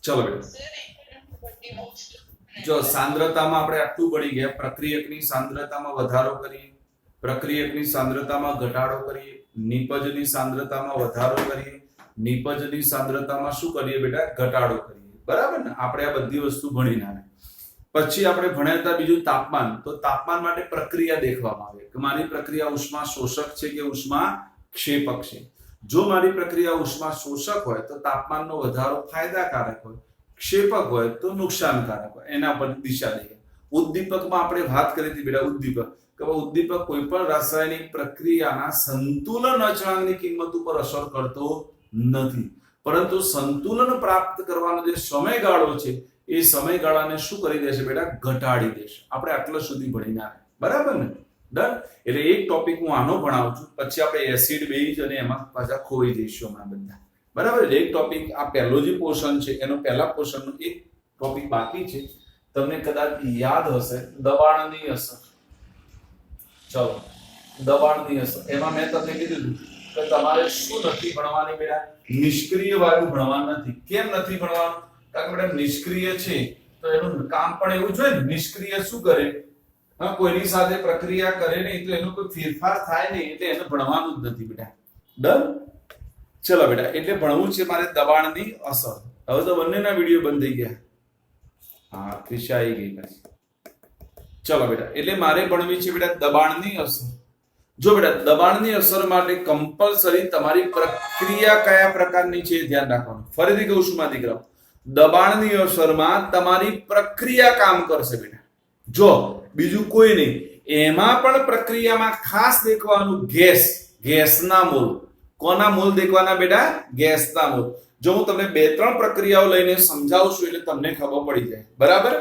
ચલો બેટા, જો સાંદ્રતામાં આપણે આટલું પડી ગયા. પ્રક્રિયકની સાંદ્રતામાં વધારો કરીએ, પ્રક્રિયકની સાંદ્રતામાં ઘટાડો કરીએ, નિપજની સાંદ્રતામાં વધારો કરીએ, નિપજની સાંદ્રતામાં શું કરીએ બેટા? ઘટાડો કરીએ. બરાબર ને? આપણે આ બધી વસ્તુ ભણી ના. પછી આપણે ભણ્યા હતા બીજું તાપમાન. તો તાપમાન માટે પ્રક્રિયા દેખવામાં આવે કે મારી પ્રક્રિયા ઉષ્મા શોષક છે કે ઉષ્મા ક્ષેપક છે. જો મારી પ્રક્રિયા ઉષ્મા શોષક હોય તો તાપમાનનો વધારો ફાયદાકારક હોય, ક્ષેપક હોય તો નુકસાનકારક હોય. એના પર દિશા દઈએ. ઉદ્દીપકમાં આપણે વાત કરી હતી બેટા, ઉદ્દીપક કે ઉદ્દીપક કોઈ પણ રાસાયણિક પ્રક્રિયાના સંતુલન અચળાંકની કિંમત ઉપર અસર કરતો નથી, પરંતુ સંતુલન પ્રાપ્ત કરવાનો જે સમયગાળો છે એ સમયગાળાને શું કરી દેશે બેટા? ઘટાડી દેશે. આપણે આટલા સુધી ભણીને આવ્યા. બરાબર ને? ડન. એટલે એક ટોપિક હું આનો ભણાવું છું, પછી આપણે એસિડ બેઝ અને એમાં પાછા ખોઈ જઈશું હમણાં બધા. બરાબર. એક ટોપિક આ પહેલો જે પોર્શન છે એનો પહેલા પોર્શનનો એક ટોપિક બાકી છે. તમને કદાચ યાદ હશે, દબાણની અસર. ચલો, દબાણની અસર. એમાં મેં તમને કીધું કે તમારે શું નથી ભણવાની બેટા? નિષ્ક્રિય વાયુ ભણવાનું નથી. કેમ નથી ભણવાનું? કારણ કે બેટા નિષ્ક્રિય છે તો એનું કામ પણ એવું જોઈએ ને. નિષ્ક્રિય શું કરે? કોઈની સાથે પ્રક્રિયા કરે નહીં તો એનો કોઈ ફેરફાર થાય નહીં, એટલે એને ભણવાનું જ નથી બેટા. ડન. ચલો બેટા, એટલે ભણવું છે મારે દબાણની અસર. હવે તો બંનેના વિડીયો બંધ થઈ ગયા. હા, ક્રિશા આવી ગઈ પાછી. ચલો બેટા, એટલે મારે ભણવી છે બેટા દબાણની અસર. જો બેટા દબાણની અસર માટે કમ્પલસરી તમારી પ્રક્રિયા કયા પ્રકારની છે ધ્યાન રાખવાનું. ફરીથી કહું છું મારા દીકરાઓ, દબાણની અસરમાં તમારી પ્રક્રિયા કામ કરશે બેટા. જો બીજું કોઈ નહીં. એમાં પણ પ્રક્રિયામાં ખાસ દેખવાનું ગેસના મોલ. કોના મોલ દેખવાના બેટા? ગેસના મોલ. જો હું તમને બે ત્રણ પ્રક્રિયાઓ લઈને સમજાવું છું એટલે તમને ખબર પડી જાય. બરાબર?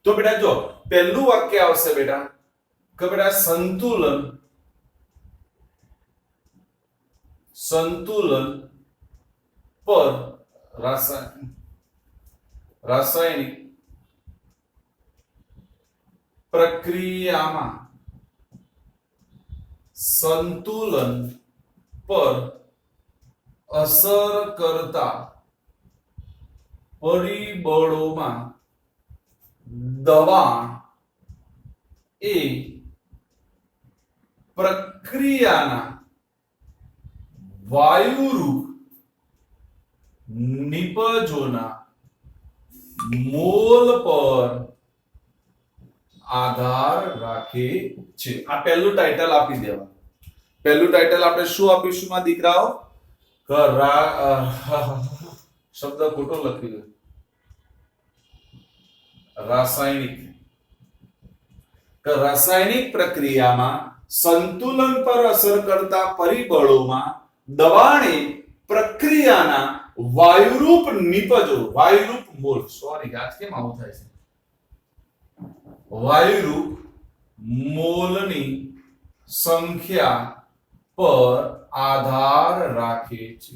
તો બેટા જો પહેલું વાક્ય આવશે બેટા કે બેટા સંતુલન પર રાસાયણિક પ્રક્રિયામાં સંતુલન પર અસર કરતા પરિબળોમાં દબાણ એ પ્રક્રિયાના વાયુરૂપ નિપજોના મોલ પર આધાર રાખે છે. આ પહેલું ટાઇટલ આપી દેવા. પહેલું ટાઇટલ આપણે શું આપીશું માં દીકરાઓ? શબ્દ ખોટો લખી દો. રાસાયણિક પ્રક્રિયામાં સંતુલન પર અસર કરતા પરિબળોમાં દબાણે પ્રક્રિયાના વાયુરૂપ નિપજો, વાયુરૂપ મોલ. સોરી, આજ કેમ આવું થાય છે? વાયુરૂપ મોલની સંખ્યા પર આધાર રાખે છે.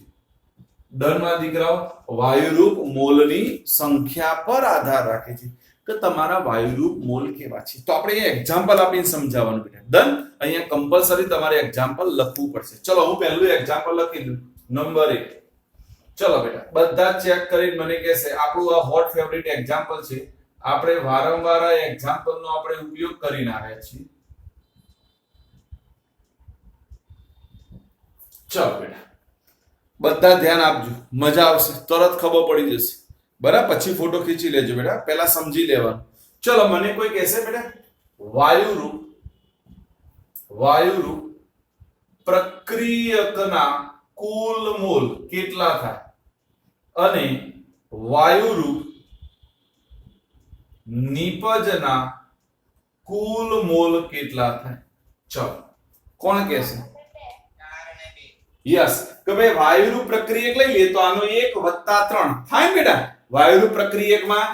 ડનમાં દીકરાઓ, વાયુરૂપ મોલની સંખ્યા પર આધાર રાખે છે કે તમારા વાયુરૂપ મોલ કેવા છે. તો આપણે અહીંયા એક્ઝામ્પલ આપીને સમજાવવાનું બેટા. ડન. અહીંયા કમ્પલસરી તમારે એક્ઝામ્પલ લખવું પડશે. ચલો હું પહેલું એક્ઝામ્પલ લખી દઉં. નંબર 1. ચલો બેટા, બધા ચેક કરીને મને કહેશે આપણું આ હોટ ફેવરિટ એક્ઝામ્પલ છે. આપણે વારંવાર આ એક્ઝામ્પલનો આપણે ઉપયોગ કરીને આવ્યા છીએ. ચલો બેટા, બધા ધ્યાન આપજો, મજા આવશે, તરત ખબર પડી જશે. બરાબર? પછી ફોટો ખીચી લેજો બેટા, પહેલા સમજી લેવાનું. ચલો મને કોઈ કહેશે બેટા વાયુરૂપ પ્રક્રિયકના કુલ મોલ કેટલા થાય અને વાયુરૂપ નિપજના કુલ મોલ કેટલા થાય? ચલો કોણ કહેશે? યસ, કે ભાઈ વાયુરૂપ પ્રક્રિયક લઈ લે તો આનો 1 + 3 થાય બેટા. વાયુરૂપ પ્રક્રિયકમાં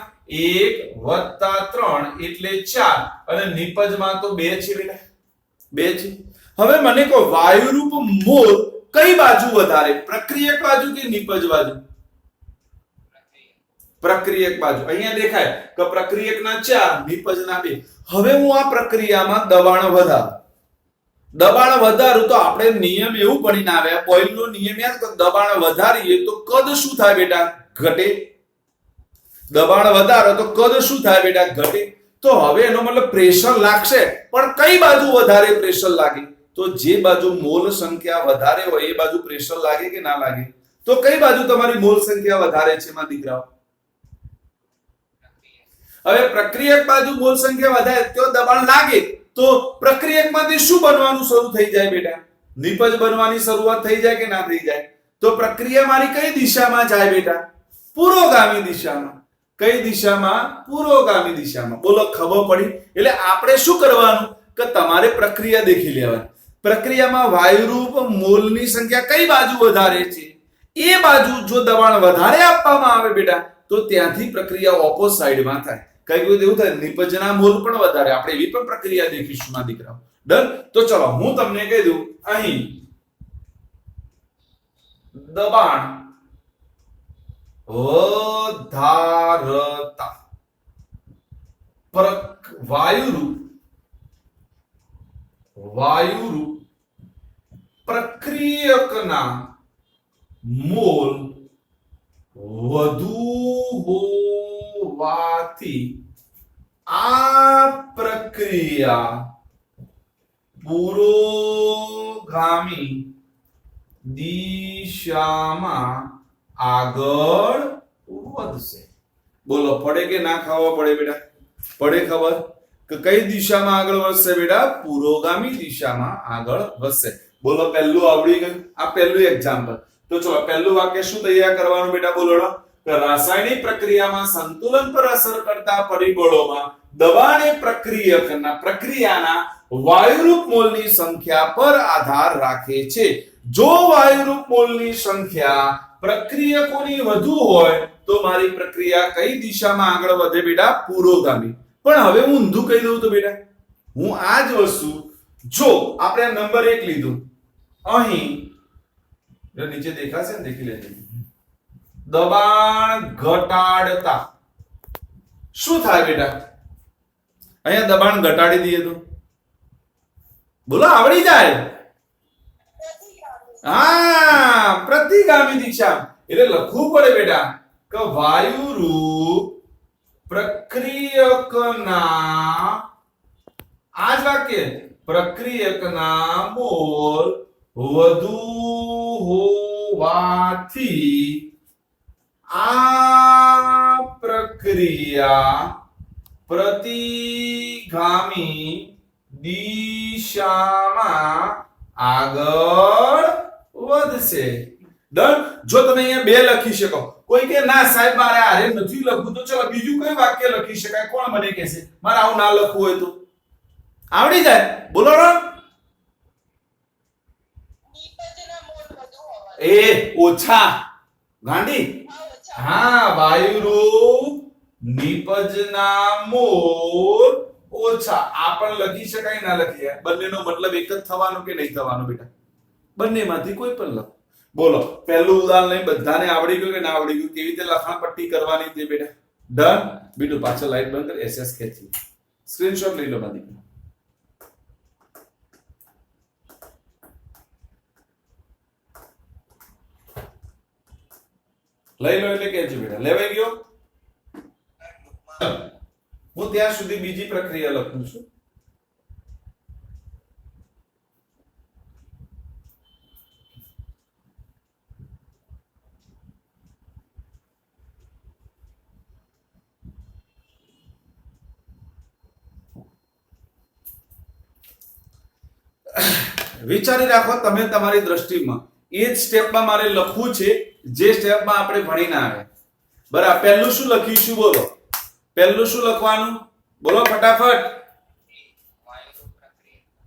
1 + 3 એટલે 4 અને નિપજમાં તો 2 છે બેટા, 2 છે. હવે મને કહો વાયુરૂપ મોલ કઈ બાજુ વધારે, પ્રક્રિયક બાજુ કે નિપજ બાજુ? પ્રક્રિયક બાજુ. અહીંયા દેખાય કે પ્રક્રિયકના 4, નિપજના 2. હવે હું આ પ્રક્રિયામાં દબાણ વધારું તો આપણે નિયમ એવું ભણીને આવ્યા, બોયલનો નિયમ યાદ, તો દબાણ વધારીએ તો કદ શું થાય બેટા? ઘટે. દબાણ વધારો તો કદ શું થાય બેટા? ઘટે. તો હવે એનો મતલબ પ્રેશર લાગશે, પણ કઈ બાજુ વધારે પ્રેશર લાગે? તો જે બાજુ મોલ સંખ્યા વધારે હોય એ બાજુ પ્રેશર લાગે કે ના લાગે? તો કઈ બાજુ તમારી મોલ સંખ્યા વધારે છે માં દીકરાઓ? હવે પ્રક્રિયક બાજુ મોલ સંખ્યા વધારે તો દબાણ લાગે, તો પ્રક્રિયકમાંથી શું બનવાનું શરૂ થઈ જાય બેટા? નિપજ બનવાની શરૂઆત થઈ જાય કે ના થઈ જાય? તો પ્રક્રિયા મારી કઈ દિશામાં જાય બેટા? પુરોગામી દિશામાં. કઈ દિશામાં? પુરોગામી દિશામાં. બોલો, ખબર પડી? એટલે આપણે શું કરવાનું કે તમારે પ્રક્રિયા દેખી લેવાની. પ્રક્રિયામાં વાયુરૂપ મોલની સંખ્યા કઈ બાજુ વધારે છે એ બાજુ જો દબાણ વધારે આપવામાં આવે બેટા, તો ત્યાંથી પ્રક્રિયા ઓપોઝિટ સાઈડમાં થાય. કઈ કોઈ એવું થાય નિપજના મોલ પણ વધારે. આપણે એવી પણ પ્રક્રિયા દેખીશું માં દીકરાઓ. ડન? તો ચલો હું તમને કહી દઉં, અહીં દબાણ વધારતા વાયુરૂપ પ્રક્રિયકના મોલ વધુ હોવાથી આ પ્રક્રિયા પુરોગામી દિશામાં આગળ વધશે. બોલો, પડે કે ના ખાવા પડે બેટા? પડે ખબર કે કઈ દિશામાં આગળ વધશે બેટા? પુરોગામી દિશામાં આગળ વધશે. બોલો, પહેલું આવડી ગયું. આ પહેલું એક્ઝામ્પલ. તો ચલો પહેલું વાક્ય શું તૈયાર કરવાનું બેટા? બોલો, કે રાસાયણિક પ્રક્રિયામાં સંતુલન પર અસર કરતા પરિબળોમાં દબાણ એ પ્રક્રિયાના વાયુરૂપ મોલની સંખ્યા પર આધાર રાખે છે. જો વાયુરૂપ મોલની સંખ્યા પ્રક્રિયકોની વધુ હોય તો મારી પ્રક્રિયા કઈ દિશામાં આગળ વધે બેટા? પુરોગામી. પણ હવે હું ઊંધું કહી દઉં તો બેટા, હું આ જ વસ્તુ જો આપણે નંબર 1 લીધું, અહીં નીચે દેખાશે ને, દેખી લેજો. દબાણ ઘટાડતા શું થાય બેટા? અહીંયા દબાણ ઘટાડી દઈએ તો બોલો, આવડી જાય. હા, પ્રતિગામી દિશા. એટલે લખવું પડે બેટા કે વાયુરૂપ પ્રક્રિયકના, આ જ વાક્ય, પ્રક્રિયકના મોલ વધુ હોવાથી આ પ્રક્રિયા પ્રતિગામી દિશામાં આગળ વધશે. ડન? જો તમે અહીંયા 2 લખી શકો, કોઈ કે ના સાહેબ મારે આરે નથી લખવું, તો ચલો બીજું કઈ વાક્ય લખી શકાય? કોણ મને કહેશે મારે આવું ના લખવું હોય તો? આવડી જાય. બોલો એ ઓછા ગાંડી. હા, વાયુરૂપ નિપજના મોલ ઓછા. આ પણ લખી શકાય, ના લખી? બંનેનો મતલબ એક જ થવાનો કે નહીં થવાનો બેટા? બંનેમાંથી કોઈ પણ લખો. બોલો, પહેલું ઉદાહરણ લઈ, બધાને આવડી ગયું કે ના આવડી ગયું? કેવી રીતે લખાણ પટ્ટી કરવાની તે બેટા? ડન? બીટુ પાછળ લાઈટ બંધ કર, એસએસ ખેંચી સ્ક્રીનશોટ લઈ લો મારી. લઈ લો એટલે કહેજો બેટા. લેવાઈ ગયો? હું ત્યાં સુધી બીજી પ્રક્રિયા લખું છું. વિચારી રાખો તમે તમારી દ્રષ્ટિમાં, એ જ સ્ટેપમાં મારે લખવું છે જે સ્ટેપમાં આપણે ભણીને આવે. બરાબર? પહેલું શું લખીશું? બોલો, પહેલું શું લખવાનું? બોલો ફટાફટ.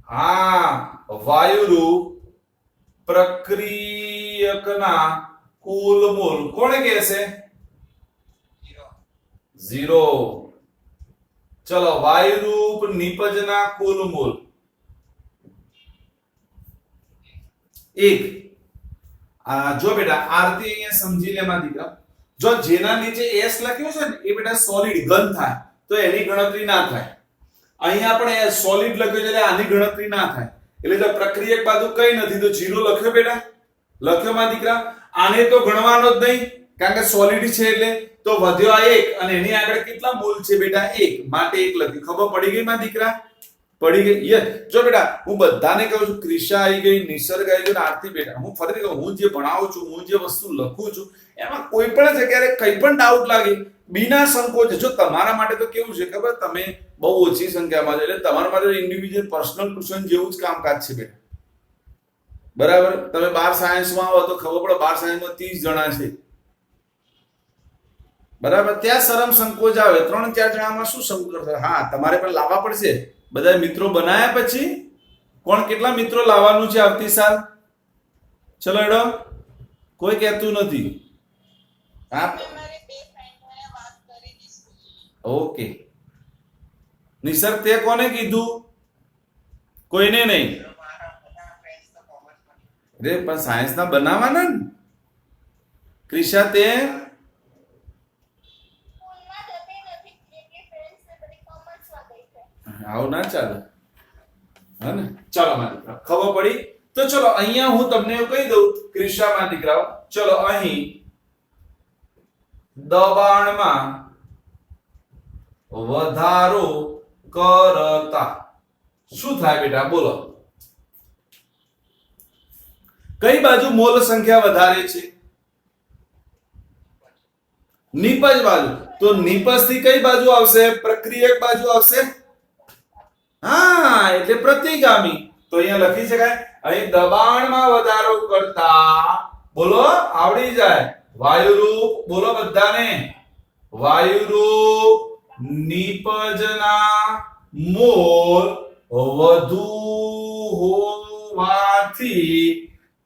હા, વાયુરૂપ પ્રક્રિયકના કુલ મોલ કોણ કહેશે? 0. ચલો, વાયુરૂપ નિપજના કુલ મોલ 1. જો બેટા આરતી અહીંયા સમજી લે માં દીકરા, જો જેના નીચે s લખ્યું છે ને એ બેટા સોલિડ ઘન થાય તો એની ગણતરી ના થાય. અહીંયા આપણે સોલિડ લખ્યું છે એટલે આની ગણતરી ના થાય. એટલે જો પ્રક્રિયક બાજુ કઈ નથી તો 0 લખ્યો બેટા? લખ્યો માં દીકરા? આને તો ગણવાનો જ નહીં, કારણ કે સોલિડ છે એટલે તો વધ્યો આ 1 અને એની આગળ કેટલા મોલ છે બેટા 1 માટે 1 લખી. ખબર પડી ગઈ માં દીકરા? પડી ગઈ? યસ. જો બેટા હું બધાને કહું છું, ક્રિશા આવી ગઈ, નિસર્ગ આવી ગયો, આરતી બેટા હું ફરીથી કહું, હું જે ભણાવું છું, હું જે વસ્તુ લખું છું એમાં કોઈ પણ જગ્યાએ કંઈ પણ ડાઉટ લાગે बिना संकोच, जो તમારા માટે તો કેવું છે ખબર, તમે બહુ ઓછી સંખ્યામાં છે એટલે તમારા માટે ઇન્ડિવિડ્યુઅલ પર્સનલ ટ્યુશન જેવું જ કામકાજ છે બેટા. બરાબર? તમે 12 સાયન્સમાં આવો તો ખબર પડે 12 સાયન્સમાં 30 જણા છે. બરાબર? ત્યાં શરમ સંકોચ આવે, 3-4 જણામાં શું સંકોચ? હા, તમારે પણ લાવવા પડશે. બધા મિત્રો બનાયા પછી કોણ કેટલા મિત્રો લાવવાનું છે આવતી સાલ? ચલો એડો, કોઈ કહેતું નથી. હા, ઓકે. નિસર્ગ તે કોને કીધું? કોઈને નહીં. અરે પણ સાયન્સ ના બનાવવાના ને. ક્રિશા તે આવું ના ચાલે. હા ને? ચાલો મારા દીકરા ખબર પડી. તો ચલો અહીંયા હું તમને એવું કહી દઉં ક્રિશા માં દીકરાઓ, ચલો અહીં દબાણમાં વધારો કરતા શું થાય બેટા? બોલો. કઈ બાજુ મોલ સંખ્યા વધારે છે? નિપજ બાજુ. તો નિપજ થી કઈ બાજુ આવશે? પ્રક્રિયક બાજુ આવશે. હા, એટલે પ્રતિગામી. તો અહીંયા લખી શકાય અહીં દબાણમાં વધારો કરતા, બોલો આવડી જાય, વાયુરૂપ. બોલો બધાને, વાયુરૂપ નિપજના મોલ વધુ હોવાથી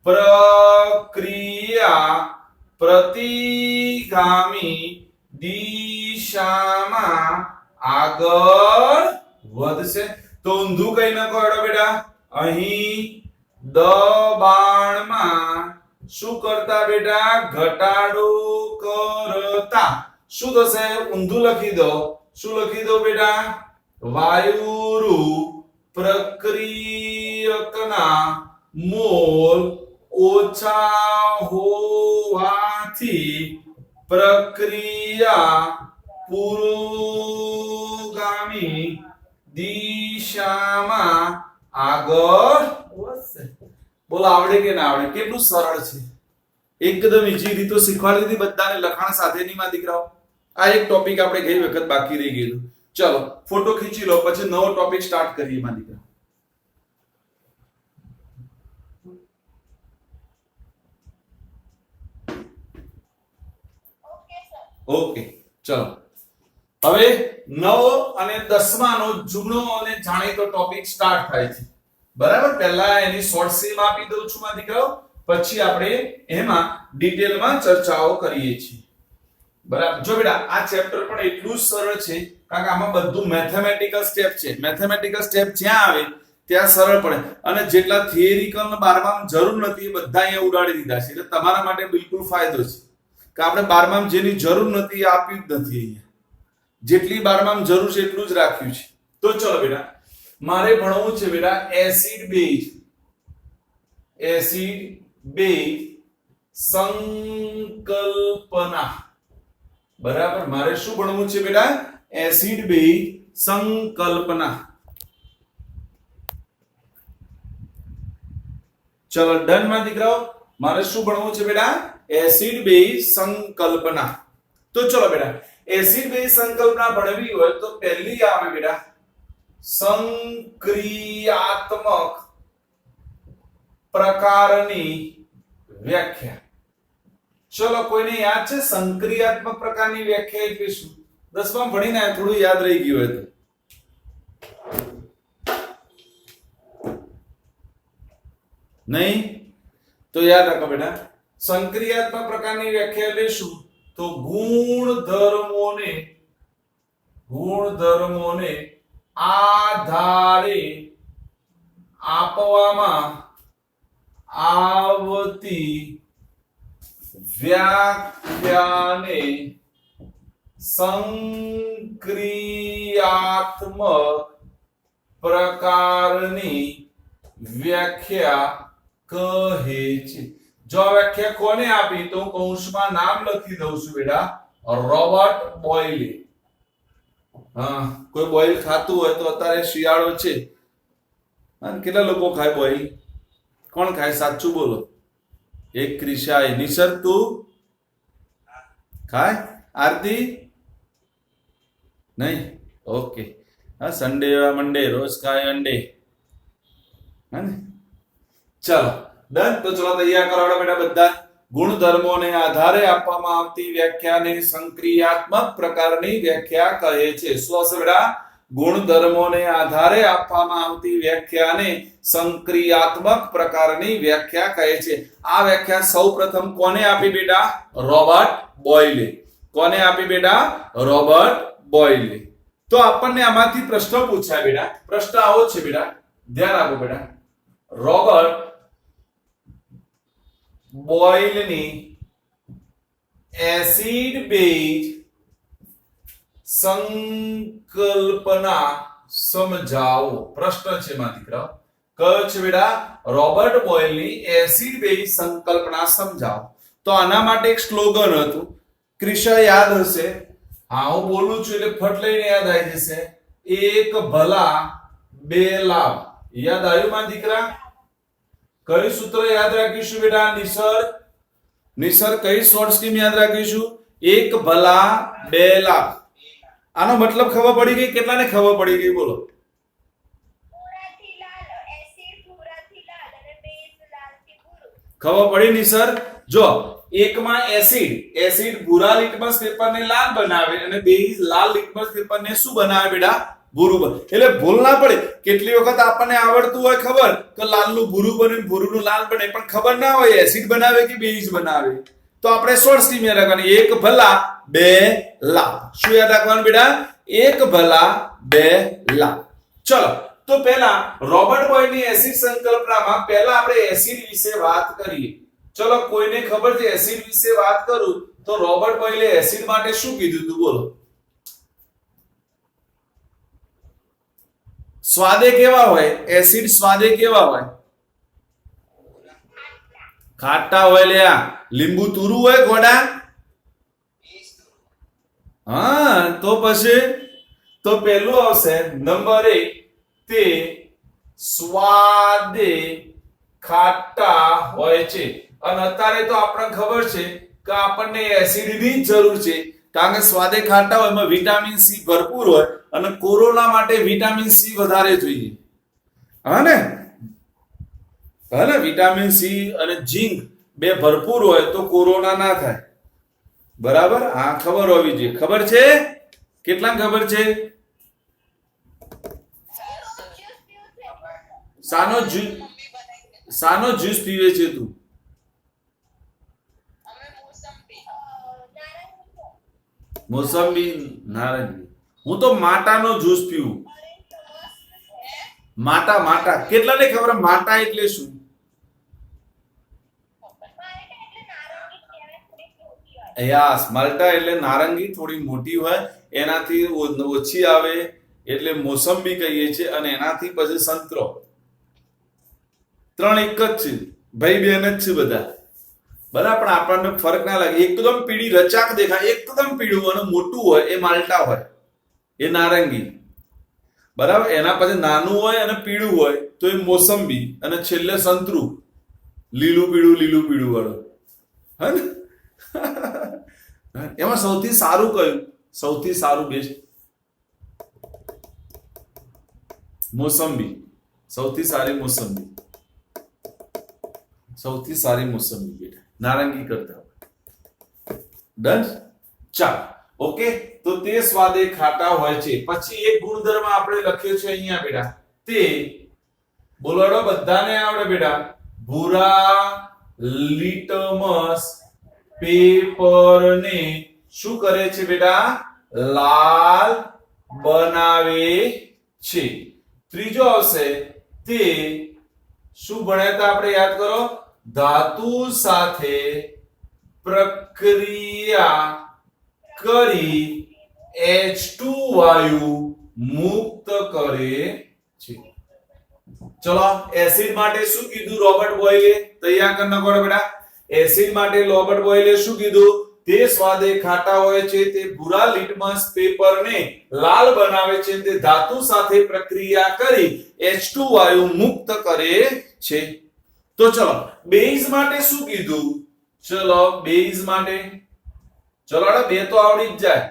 પ્રક્રિયા પ્રતિગામી દિશામાં આગળ વધશે. તો ઊંધું કઈ ન કહો બેટા. અહીં દબાણમાં શું કરતા બેટા? ઘટાડો કરતા શું થશે? ઊંધું લખી દો. શું લખી દો બેટા? વાયુરૂપ પ્રક્રિયકના મોલ ઓછા હોવાથી પ્રક્રિયા પુરોગામી દિશામાં આગળ વધશે. બોલો આવડે કે ના આવડે? કેટલું સરળ છે. એકદમ ઈઝી રીતો શીખવાડી દીધી બધાને લખાણ સાથેની માં દીકરાઓ. આ એક ટોપિક આપણે ગઈ વખત બાકી રહી ગયેલું. ચલો ફોટો ખીચી લો, પછી નવો ટોપિક સ્ટાર્ટ કરીએ માં દીકરા. ઓકે ચલો હવે 9 અને 10મા નો જૂનો અને જાણીતો ટોપિક સ્ટાર્ટ થાય છે. બરાબર? પહેલા એની શોર્ટ સીમ આપી દઉં છું માં દીકરાઓ, પછી આપણે એમાં ડિટેલમાં ચર્ચાઓ કરીએ છીએ. બરાબર? જો બેટા આ ચેપ્ટર પણ એટલું જ સરળ છે કારણ કે આમાં બધું મેથેમેટિકલ સ્ટેપ છે. મેથેમેટિકલ સ્ટેપ જ્યાં આવે ત્યાં સરળ પડે અને જેટલા થિયરિકલ ને 12માં જરૂર નથી એ બધા અહીંયા ઉડાડી દીધા છે. એટલે તમારા માટે બિલકુલ ફાયદો છે કે આપણે 12માં જેની જરૂર નથી એ આપ્યું જ નથી. અહીંયા જેટલી 12માં જરૂર છે એટલું જ રાખ્યું છે. તો ચલો બેટા મારે ભણવું છે બેટા એસિડ બેઝ સંકલ્પના. બરાબર? મારે શું ભણવું છે બેટા? એસિડ બેઝ સંકલ્પના. ચલો ડન માં દીકરાઓ. મારે શું ભણવું છે બેટા? એસિડ બેઝ સંકલ્પના. તો ચલો બેટા એસિડ બેઝ સંકલ્પના ભણવી હોય તો પહેલી આવે બેટા સંક્રિયાત્મક પ્રકારની વ્યાખ્યા. ચલો કોઈને યાદ છે સંક્રિયાત્મક પ્રકારની વ્યાખ્યા એટલે શું? 10માં ભણીને થોડું યાદ રહી ગયું હોય તો. નહીં તો યાદ રાખો બેટા સંક્રિયાત્મક પ્રકારની વ્યાખ્યા એટલે શું? તો ગુણધર્મોને આધારે આપવામાં આવતી વ્યાખ્યાને સંક્રિયાત્મક પ્રકારની વ્યાખ્યા કહે છે. જો આ વ્યાખ્યા કોને આપી તો હું કૌંસમાં નામ લખી દઉં છું બેટા, રોબર્ટ બોયલે. હા, કોઈ બોઇલ ખાતું હોય તો અત્યારે શિયાળો છે, અને કેટલા લોકો ખાય બોઇલ? કોણ ખાય? સાચું બોલો. એક ક્રિશાય. નિસર્ગ તું ખાય? આરતી નહીં? ઓકે. હા, સન્ડે મંડે રોજ ખાય અંડે. હા ને, ચલો ડન. તો ચલો તૈયાર કરાવડો બેટા બધા. ગુણધર્મોને આધારે આપવામાં આવતી વ્યાખ્યાને સંક્રિયાત્મક પ્રકારની વ્યાખ્યા કહે છે. શું હશે બેટા? ગુણધર્મોને આધારે આપવામાં આવતી વ્યાખ્યાને સંક્રિયાત્મક પ્રકારની વ્યાખ્યા કહે છે. આ વ્યાખ્યા સૌપ્રથમ કોને આપી બેટા? રોબર્ટ બોયલે. કોને આપી બેટા? રોબર્ટ બોયલે. તો આપણને આમાંથી પ્રશ્ન પૂછાય બેટા. પ્રશ્ન આવો છે બેટા, ધ્યાન આપો બેટા. રોબર્ટ બોયલની એસિડ બેઝ સંકલ્પના સમજાવો. પ્રશ્ન છે માં દીકરા, કયો છે બેટા? રોબર્ટ બોયલની એસિડ બેઝ સંકલ્પના સમજાવો. તો આના માટે એક સ્લોગન હતું. ક્રિશા યાદ હશે? હા, હું બોલું છું એટલે ફટ લઈને યાદ આવી જશે. એક ભલા બે લાભ. યાદ આવ્યું માં દીકરા? કયું સૂત્ર યાદ રાખીશું બેટા? નિસર્ગ કઈ શોર્ટ સ્કીમ યાદ રાખીશું? એક ભલા બે લાભ. આનો મતલબ ખબર પડી ગઈ? કેટલાને ખબર પડી ગઈ બોલો? ખબર પડી નિસર્ગ? જો એકમાં એસિડ ભૂરા લિટમસ પેપરને લાલ બનાવે અને બેઝ લાલ લિટમસ પેપરને શું બનાવે બેટા? ભૂરું. એટલે ભૂલ ના પડે. કેટલી વખત આપણને આવડતું હોય ખબર કે લાલનું ભૂરું બને, ભૂરુંનું લાલ બને, પણ ખબર ના હોય એસિડ બનાવે કે બેઝ બનાવે. તો આપણે શોર્ટ સ્કીમ યાદ રાખવાની, એક ભલા બે લાભ. શું યાદ રાખવાનું બેટા? એક ભલા બે લાભ. ચલો, તો પહેલા રોબર્ટ બોયલની એસિડ સંકલ્પનામાં પહેલા આપણે એસિડ વિશે વાત કરીએ. ચલો, કોઈને ખબર છે એસિડ વિશે વાત કરું તો રોબર્ટ બોયલે એસિડ માટે શું કીધું તું બોલો? સ્વાદે કેવા હોય? એસિડ સ્વાદે કેવા હોય? ખાટા હોય લ્યા. લીંબુ તુરું હોય ગોડા? હા, તો પછી તો પહેલું આવશે નંબર 1, તે સ્વાદે ખાટા હોય છે. અને અત્યારે તો આપણને ખબર છે કે આપણને એસિડ ની જ જરૂર છે, કારણ કે સ્વાદે ખાટા હોય એમાં વિટામિન સી ભરપૂર હોય અને કોરોના માટે વિટામિન સી વધારે જોઈએ. હા ને, વિટામિન સી અને ઝીંક બે ભરપૂર હોય તો કોરોના ના થાય. બરાબર? હા, ખબર હોવી જોઈએ. ખબર છે? કેટલા ખબર છે? સાનો જ્યુસ પીવે છે તું? મોસંબી, નારંગી. હું તો માટાનો જ્યુસ પીવું. માટા. કેટલાને ખબર માટા એટલે શું? યસ, માલ્ટા એટલે નારંગી થોડી મોટી હોય, એનાથી ઓછી આવે એટલે મોસંબી કહીએ છીએ, અને એનાથી પછી સંતરો. ત્રણ એક જ છે, ભાઈ બહેન જ છે બધા. બરાબર? પણ આપણને ફરક ના લાગે. એકદમ પીળી રચાક દેખાય, એકદમ પીળું અને મોટું હોય એ માલ્ટા હોય, એ નારંગી. બરાબર? એના પછી નાનું હોય અને પીળું હોય તો એ મોસંબી, અને છેલ્લે સંતરું, લીલું પીળું વાળું. હે ને? એમાં સૌથી સારું કયું? સૌથી સારું બેસ્ટ મોસંબી. સૌથી સારી મોસંબી બેટા, નારંગી કરતા. ડન? ચાલ, ઓકે. તો તે સ્વાદે ખાટા હોય છે. પછી એક ગુણધર્મ આપણે લખ્યો છે અહીંયા બેટા, તે બોલાડો બધાને આવડે બેટા. ભૂરા લિટમસ પેપરને શું કરે છે બેટા? લાલ બનાવે છે. ત્રીજો આવશે, તે શું ભણ્યા હતા આપણે? યાદ કરો. ધાતુ સાથે પ્રક્રિયા કરી H2 વાયુ મુક્ત કરે છે. ચલો, એસિડ માટે શું કીધું રોબર્ટ બોયલે? તૈયાર કરી નાખો બેટા. એસિડ માટે રોબર્ટ બોયલે શું કીધું? તે સ્વાદે ખાટા હોય છે, તે ભૂરા લિટમસ પેપરને લાલ બનાવે છે, તે ધાતુ સાથે પ્રક્રિયા કરી H2 વાયુ મુક્ત કરે છે. તો ચલો બેઝ માટે શું કીધું? ચલો બેઝ માટે ચલો બે તો આવડી જ જાય.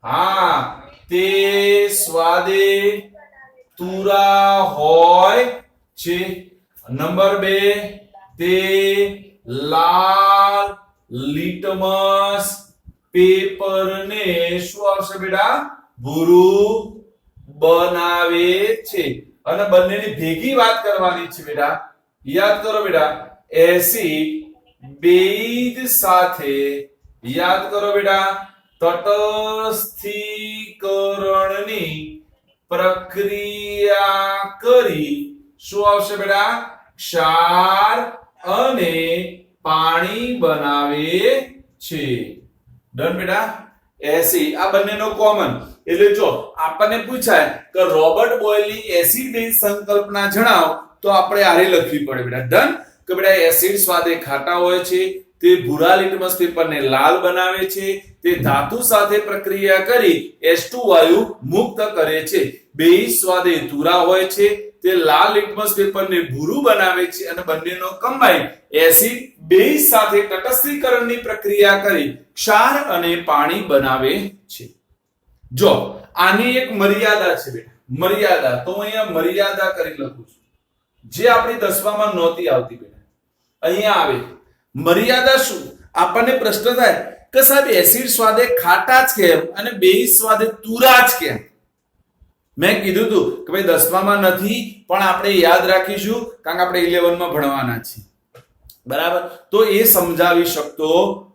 હા, તે સ્વાદે તુરા હોય છે. નંબર 2, તે લાલ લિટમસ પેપરને શું આવશે બેટા? ભૂરું બનાવે છે. અને બંનેની ભેગી વાત કરવાની છે બેટા. યાદ કરો બેટા, એસિડ બેઝ સાથે યાદ કરો બેટા તટસ્થીકરણની પ્રક્રિયા કરી શું આવશે બેટા? ક્ષાર અને પાણી બનાવે છે. ડન બેટા. એસિડ આ બંનેનો કોમન એટલે જો આપણને પૂછાય કે રોબર્ટ બોયલની એસિડ બેઝ સંકલ્પના જણાવો તો આપણે આરે લખવી પડે બેટા. ડન. કે બેટા એસિડ સ્વાદે ખાટા હોય છે, તે ભૂરા લિટમસ પેપરને લાલ બનાવે છે, તે ધાતુ સાથે પ્રક્રિયા કરી H2 વાયુ મુક્ત કરે છે. બેઝ સ્વાદે તુરા હોય છે, તે લાલ લિટમસ પેપરને ભૂરું બનાવે છે અને બંનેનો કમ્બાઈન એસિડ બેઝ સાથે તટસ્થીકરણની પ્રક્રિયા કરી ક્ષાર અને પાણી બનાવે છે. જો આની એક મર્યાદા છે બેટા. મર્યાદા તો અહીંયા મર્યાદા કરી લખું છું, જે આપણી 10માં નહોતી આવતી બેટા. અહીંયા આવે મર્યાદા. શું આપણને પ્રશ્ન થાય કે સાહેબ એસિડ સ્વાદે ખાટા જ કેમ અને બેઝ સ્વાદે તુરા જ કેમ? મેં કીધું હતું કે ભાઈ 10માં નથી, પણ આપણે યાદ રાખીશું કારણ કે આપણે 11માં ભણવાના છીએ. બરાબર. તો એ સમજાવી શકતો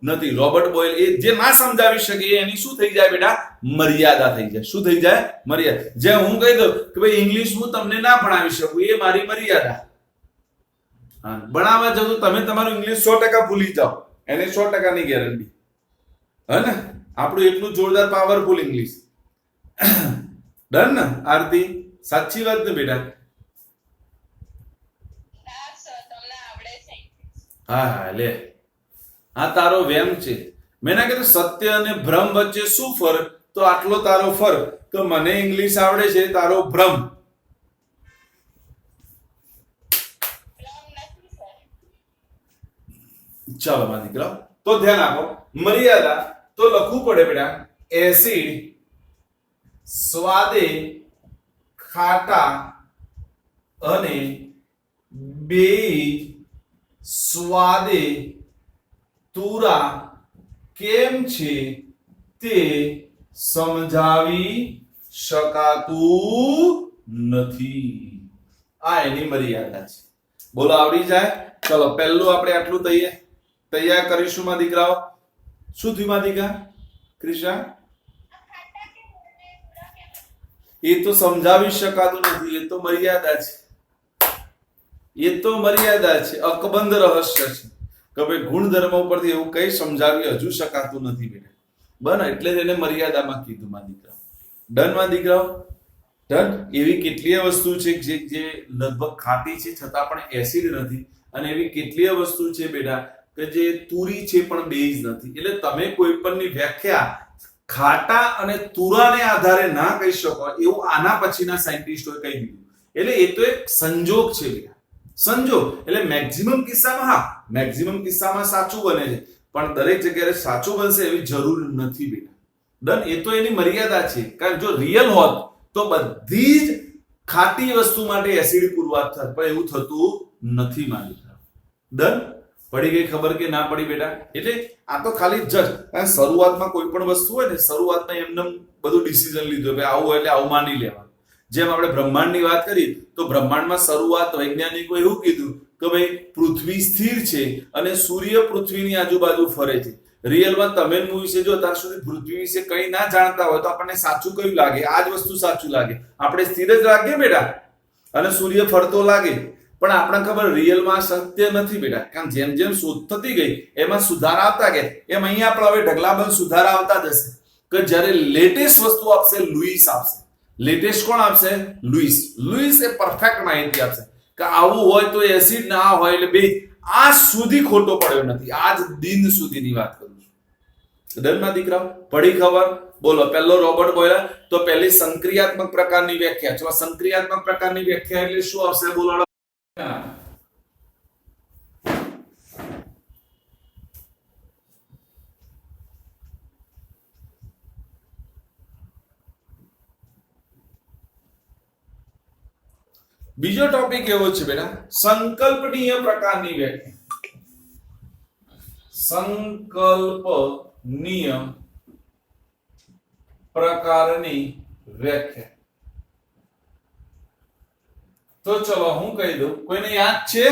નથી. રોબર્ટ બોયલ એ જે ના સમજાવી શકે એની શું થઈ જાય બેટા? મર્યાદા થઈ જાય. શું થઈ જાય? મર્યાદા. જે હું કહી દઉં કે ભાઈ ઇંગ્લિશ હું તમને ના ભણાવી શકું, એ મારી મર્યાદા. ભણાવવા જતો તમે તમારું ઇંગ્લિશ 100% ભૂલી જાઓ, એને 100% ની ગેરંટી. હે ને? આપણું એટલું જોરદાર પાવરફુલ ઇંગ્લિશ. ડન ને આરતી? સાચી વાત ને બેટા? હા લે, આ તારો વેમ છે. મેં ના કીધું સત્ય અને ભ્રમ વચ્ચે શું ફરક? તો આટલો તારો ફરક કે મને ઇંગ્લિશ આવડે છે, તારો ભ્રમ. ચાલો માં દીકરા, તો ધ્યાન આપો. મર્યાદા તો લખવું પડે બેટા. એસિડ સ્વાદે ખાટા અને બેઝ સ્વાદે તુરા કેમ છે તે સમજાવી શકાતું નથી. આ એની મર્યાદા છે. બોલો આવડી જાય? ચલો પહેલું આપણે આટલું તૈયાર કરીશું માં દીકરાઓ. શું થયું માં દીકરા? ક્રિશા એ તો સમજાવી શકાતું નથી, એ તો મર્યાદા છે. એ તો મર્યાદા છે, અકબંધ રહસ્ય છે કે ભાઈ ગુણધર્મ ઉપરથી એવું કઈ સમજાવી હજુ શકાતું નથી બેટા. બન એટલે જ એને મર્યાદામાં કીધું માં દીકરાઓ. ડન માં દીકરાઓ? ડન. એવી કેટલીય વસ્તુ છે જે લગભગ ખાટી છે છતાં પણ એસિડ નથી, અને એવી કેટલીય વસ્તુ છે બેટા કે જે તુરી છે પણ બેઝ નથી. એટલે તમે કોઈ પણની વ્યાખ્યા ખાટા અને તુરાને આધારે ના કહી શકો એવું આના પછીના સાયન્ટિસ્ટોએ કહી દીધું. એટલે એ તો એક સંજોગ છે બેટા. સંજોગ એટલે મેક્સિમમ કિસ્સામાં હા, મેક્સિમમ કિસ્સામાં સાચું બને છે, પણ દરેક જગ્યાએ સાચું બનશે એવી જરૂર નથી બેટા. ડન. એ તો એની મર્યાદા છે. કારણ જો રિયલ હોત તો બધી જ ખાટી વસ્તુ માટે એસિડ પુરવાર થાય, પણ એવું થતું નથી મારી. ડન. પડી ગઈ ખબર કે ના પડી બેટા? એટલે આ તો ખાલી જસ્ટ શરૂઆતમાં કોઈ પણ વસ્તુ હોય ને, શરૂઆતમાં એમને બધું ડિસિઝન લીધું કે આવું એટલે આવું માની લેવાનું. જેમ આપણે બ્રહ્માંડની વાત કરી તો બ્રહ્માંડમાં શરૂઆત વૈજ્ઞાનિકો એવું કીધું કે ભાઈ પૃથ્વી સ્થિર છે અને સૂર્ય પૃથ્વીની આજુબાજુ ફરે છે. રિયલમાં તમે મૂવી છે જો અત્યાર સુધી પૃથ્વી વિશે કંઈ ના જાણતા હોય તો આપણને સાચું કયું લાગે? આ જ વસ્તુ સાચું લાગે. આપણે સ્થિર જ લાગે બેટા અને સૂર્ય ફરતો લાગે, પણ આપણને ખબર રિયલમાં સત્ય નથી બેટા. કારણ જેમ જેમ શોધ થતી ગઈ એમાં સુધારા આવતા ગયા, એમ અહીંયા આપણે હવે ઢગલાબંધ સુધારા આવતા જશે કે જ્યારે લેટેસ્ટ વસ્તુ આપશે લુઈસ આપશે. લેટેસ્ટ કોણ આપશે? લુઈસ. લુઈસ એ પરફેક્ટ માહિતી આપશે કે આવું હોય તો એસિડ, ના હોય એટલે બેઝ. આ સુધી ખોટો પડ્યો નથી, આજ દિન સુધીની વાત કરું છું. ડનમાં દીકરાઓ પડી ખબર? બોલો. પહેલો રોબર્ટ બોયલર તો પહેલી સંક્રિયાત્મક પ્રકારની વ્યાખ્યા. ચલો સંક્રિયાત્મક પ્રકારની વ્યાખ્યા એટલે શું આવશે? બોલો. બીજો ટોપિક એવો છે બેટા, સંકલ્પનીય પ્રકારની વ્યાખ્યા. સંકલ્પનીય પ્રકારની વ્યાખ્યા. તો ચલો હું કહી દઉં. કોઈને યાદ છે?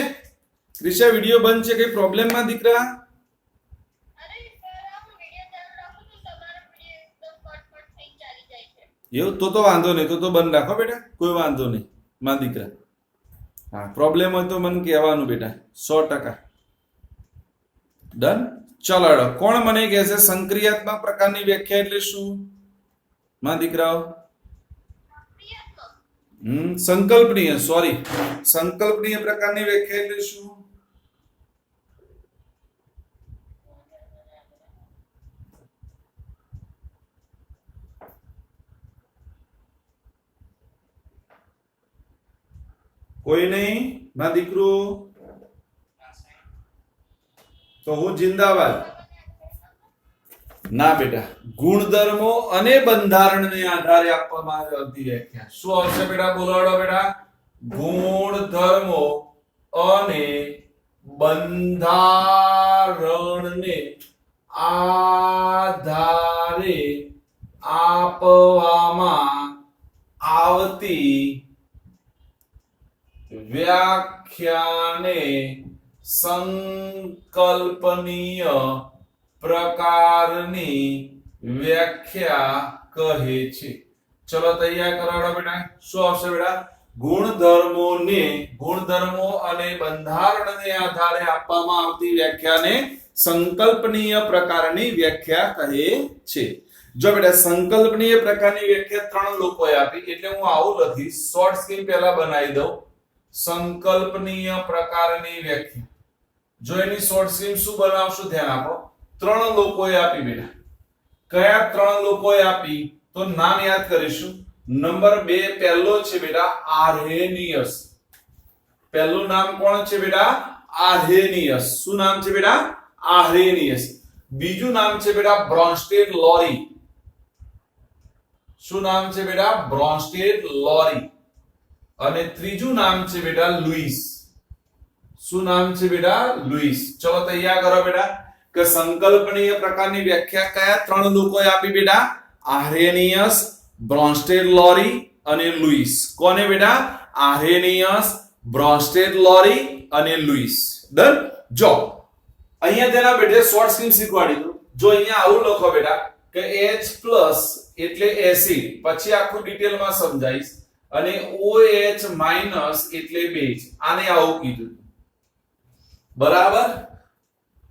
ક્રિશા વિડિયો બંધ છે, કઈ પ્રોબ્લેમ માં દીકરા? એવું તો વાંધો નહીં, તો બંધ રાખો બેટા, કોઈ વાંધો નહીં માં દીકરા. હા પ્રોબ્લેમ હોય તો મને કહેવાનું બેટા, 100%. ડન. ચલો કોણ મને કહે છે સંક્રિયાત્મક પ્રકારની વ્યાખ્યા એટલે શું માં દીકરાઓ? સંકલ્પનીય, સોરી, સંકલ્પનીય પ્રકારની વ્યાખ્યા એટલે શું? કોઈ નહીં માં દીકરો? તો હું જિંદાબાદ. ના બેટા, ગુણધર્મો અને બંધારણને આધારે આપવામાં આવતી વ્યાખ્યા. શું આવશે બેટા? બોલાડો બેટા. ગુણધર્મો અને બંધારણને આધારે આપવામાં આવતી વ્યાખ્યાને સંકલ્પનીય પ્રકારની વ્યાખ્યા કહે છે. ચલો તૈયાર કરાવડો બેટા. શું આવશે બેટા? ગુણધર્મો અને બંધારણને આધારે આપવામાં આવતી વ્યાખ્યાને સંકલ્પનીય પ્રકારની વ્યાખ્યા કહે છે. જો બેટા સંકલ્પનીય પ્રકારની વ્યાખ્યા ત્રણ લોકોએ આપી, એટલે હું આવું લખીશ. શોર્ટ સ્કીમ પહેલા બનાવી દઉં. સંકલ્પનીય પ્રકારની વ્યાખ્યા. જો એની શોર્ટ સ્કીમ શું બનાવશું ધ્યાન આપો. ત્રણ લોકોએ આપી બેટા. કયા ત્રણ લોકોએ આપી? તો નામ યાદ કરીશું. નંબર 2 પહેલો છે બેટા આર્હેનિયસ. પહેલું નામ કોણ છે બેટા? આર્હેનિયસ. શું નામ છે બેટા? આર્હેનિયસ. બીજું નામ છે બેટા બ્રોન્સ્ટેડ લોરી. શું નામ છે બેટા? બ્રોન્સ્ટેડ લોરી. અને ત્રીજું નામ છે બેટા લુઈસ. શું નામ છે બેટા? લુઈસ. ચલો તૈયાર કરો બેટા કે સંકલ્પનીય પ્રકારની વ્યાખ્યા કયા ત્રણ લોકોએ આપી બેટા? આર્હેનિયસ, બ્રોન્સ્ટેડ લોરી અને લુઈસ. કોને બેટા? આર્હેનિયસ, બ્રોન્સ્ટેડ લોરી અને લુઈસ. ડન. જો અહીંયા તેના બેટા શોર્ટ સ્કીમ શીખવાડી દઉં. જો અહીંયા આવું લખો બેટા કે H+ એટલે એસિડ, પછી આખું ડિટેલમાં સમજાઈશ, અને OH- એટલે બેઝ. આને આવું કીધું બરાબર.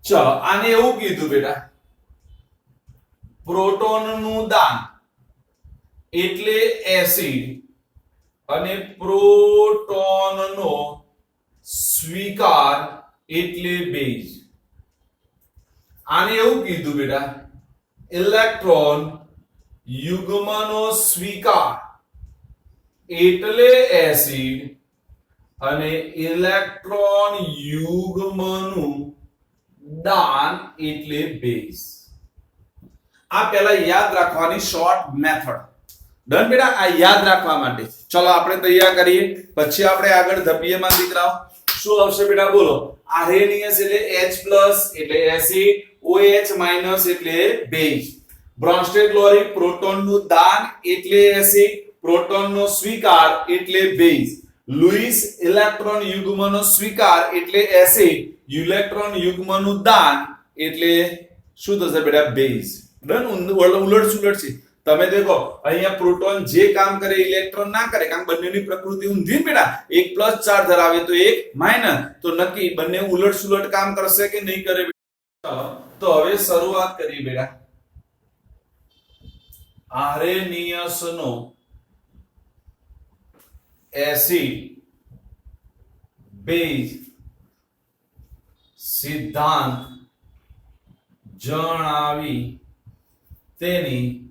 ચલો આને એવું કીધું બેટા પ્રોટોનનું દાન એટલે એસિડ અને પ્રોટોનનો સ્વીકાર એટલે બેઝ. આને એવું કીધું બેટા ઇલેક્ટ્રોન યુગ્મનો સ્વીકાર એટલે એસિડ અને ઇલેક્ટ્રોન યુગ્મનું દાન એટલે બેઝ. આ પહેલા યાદ રાખવાની શોર્ટ મેથડ. ડન બેટા. આ યાદ રાખવા માટે ચલો આપણે તૈયાર કરીએ, પછી આપણે આગળ ધપીએ માં દીકરાઓ. શું આવશે બેટા? બોલો. આર્હેનિયસ એટલે H+ એટલે એસિડ, OH- એટલે બેઝ, બ્રોન્સ્ટેડ લોરી પ્રોટોનનું દાન એટલે એસિડ, પ્રોટોનનો સ્વીકાર એટલે બેઝ, લુઈસ ઇલેક્ટ્રોન યુગ્મનો સ્વીકાર એટલે એસિડ, ઇલેક્ટ્રોન યુગ્મનું દાન એટલે શું થશે બેટા? બેઝ. ડન. ઉલટ સુલટ છે. તમે દેખો અહીંયા પ્રોટોન જે કામ કરે ઇલેક્ટ્રોન ના કરે, કારણ બંનેની પ્રકૃતિ ઊંધી બેટા. એક પ્લસ ચાર્જ ધરાવે તો એક માઇનસ, તો નક્કી બંને ઉલટ સુલટ કામ કરશે કે નહીં કરે? તો હવે શરૂઆત કરીએ બેટા. આર્હેનિયસનો એસિડ, બેઝ સિદ્ધાંત જણાવી તેની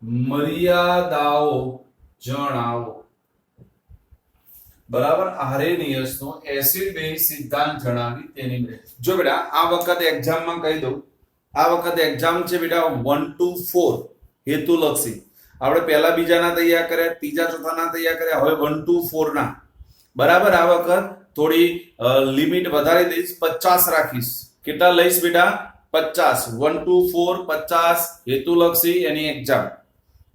મર્યાદાઓ જણાવો. બરાબર. આર્હેનિયસનો એસિડ બેઝ સિદ્ધાંત જણાવી તેની. જો બેટા આ વખતે એક્ઝામમાં કહી દઉં, આ વખતે એક્ઝામ છે બેટા 1 to 4 હેતુલક્ષી. આપણે પહેલા બીજાના તૈયાર કર્યા, ત્રીજા ચોથાના તૈયાર કર્યા, હવે 1 to 4 ના. બરાબર. આ વખત થોડી લિમિટ વધારી દઈશ, 50 રાખીશ. કેટલા લઈશ બેટા? 50. 1 to 4 50 હેતુલક્ષી એની એક્ઝામ.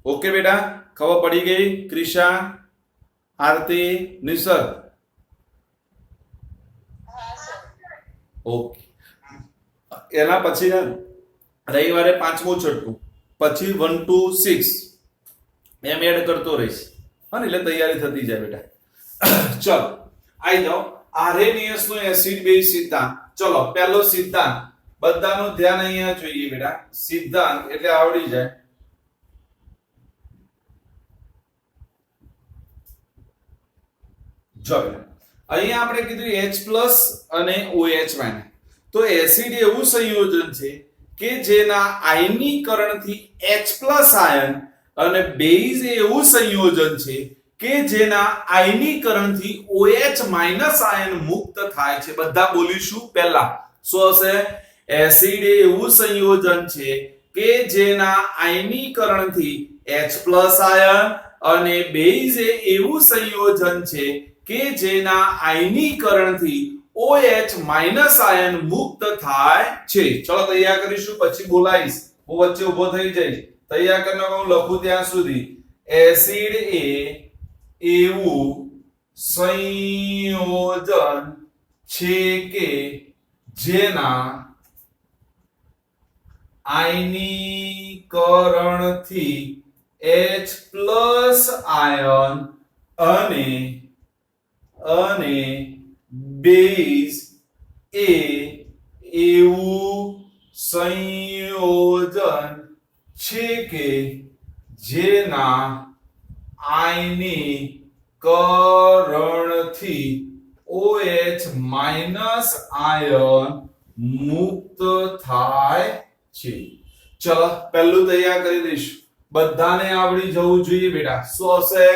ઓકે બેટા, ખબર પડી ગઈ? ક્રિશા, આરતી, નિસર્ગ. ઓકે. એના પછી રવિવારે 5મું છઠ્ઠું, પછી 1 to 6 એમ એડ કરતો રહીશ. હા, એટલે તૈયારી થતી જાય બેટા. ચલો આઈ જાઓ. આર્હેનિયસનો એસિડ બેઝ સિદ્ધાંત. ચલો પહેલો સિદ્ધાંત, બધાનું ધ્યાન અહીંયા જોઈએ બેટા. સિદ્ધાંત એટલે આવડી જાય. જો અહીંયા આપણે કીધું H+ અને OH-. તો એસિડ એવું સંયોજન છે કે જેના આયનીકરણથી H+ આયન અને બેઝ એવું સંયોજન છે કે જેના આયનીકરણથી OH- આયન મુક્ત થાય છે. બધા બોલીશું પહેલા. શું હશે? એસિડ એવું સંયોજન છે કે જેના આયનીકરણથી H+ આયન અને બેઝ એવું સંયોજન છે કે જેના આયનીકરણથી OH- આયન મુક્ત થાય છે. ચલો તૈયાર કરીશું, પછી બોલાઈશ. હું વચ્ચે ઊભો થઈ જઈશ. તૈયાર કરીને હું લખું ત્યાં સુધી. એસિડ એ એવું સંયોજન છે કે જેના આયનીકરણથી H+ આયન અને બેઝ એ એવું સંયોજન છે કે જેના આયનીકરણથી OH- આયન મુક્ત થાય છે. ચલો પહેલું તૈયાર કરી દઈશું. બધાને આવડી જવું જોઈએ બેટા. શું હશે?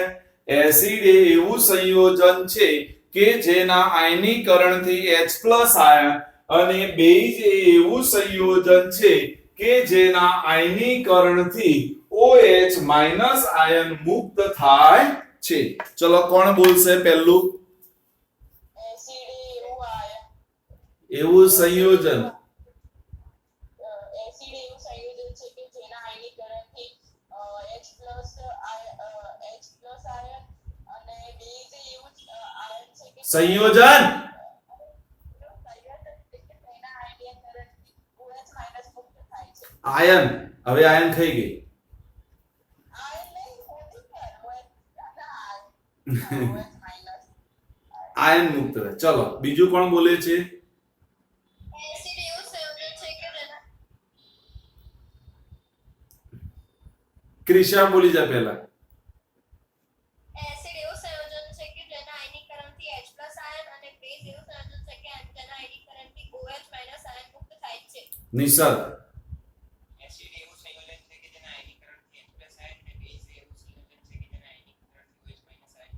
એસિડ એ એવું સંયોજન છે કે જેના આયનીકરણથી H+ આયન અને બેઝ એ એવું સંયોજન છે કે જેના આયનીકરણથી OH- આયન મુક્ત થાય છે. ચલો કોણ બોલશે પહેલું? એસિડ એવું આયન એવું સંયોજન. એસિડ એવું સંયોજન છે કે જેના આયનીકરણથી H+ આયન અને બેઝ એવું આયન છે કે સંયોજન આયન. હવે આયન ખાઈ ગઈ. આયન મુક્ત થાય. ચલો બીજું કોણ બોલે છે? એસિડ એવું સંયોજન છે કે જેના ક્રિશા બોલી જા પહેલા. એસિડ એવું સંયોજન છે કે જેના આયનીકરણથી H+ આયન અને બેઝ એવું સંયોજન છે કે જેના આયનીકરણથી OH- આયન મુક્ત થાય છે. નિસર્ગ. એસિડ એવું સંયોજન છે કે જેના આયનીકરણથી H+ આયન અને બેઝ એવું સંયોજન છે કે જેના આયનીકરણથી OH- આયન.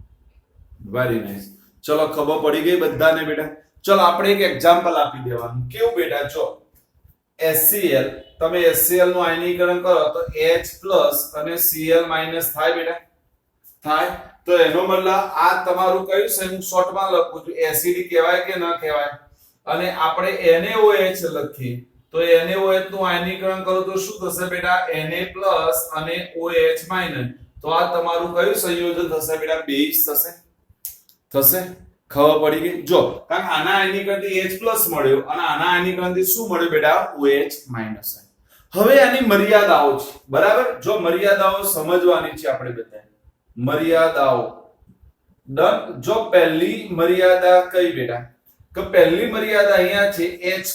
Very nice. ચલો ખબર પડી ગઈ બધાને બેટા. ચલો આપણે એક એક્ઝામ્પલ આપી દેવાનું. કેવું બેટા? જો HCl, તમે HCl નું આયનીકરણ કરો તો H+ અને Cl- થાય બેટા. થાય. તો એનો મતલબ આ તમારું કયું છે? હું શોર્ટમાં લખું છું. એસિડ કહેવાય કે ન કહેવાય? અને આપણે NaOH લખીએ તો NaOH નું આયનીકરણ કરો તો શું થશે બેટા? Na+ અને OH-. તો આ તમારું કયું સંયોજન થશે બેટા? બેઝ થશે. થશે? ખબર પડી ગઈ? જો કારણ કે આના આયનીકરણથી H+ મળ્યો અને આના આયનીકરણથી શું મળ્યું બેટા? OH-. હવે આની મર્યાદાઓ છે. બરાબર. જો મર્યાદાઓ સમજવાની છે આપણે બધાએ. મર્યાદાઓ ડન. જો પહેલી મર્યાદા કઈ બેટા? કે પહેલી મર્યાદા અહીંયા છે H+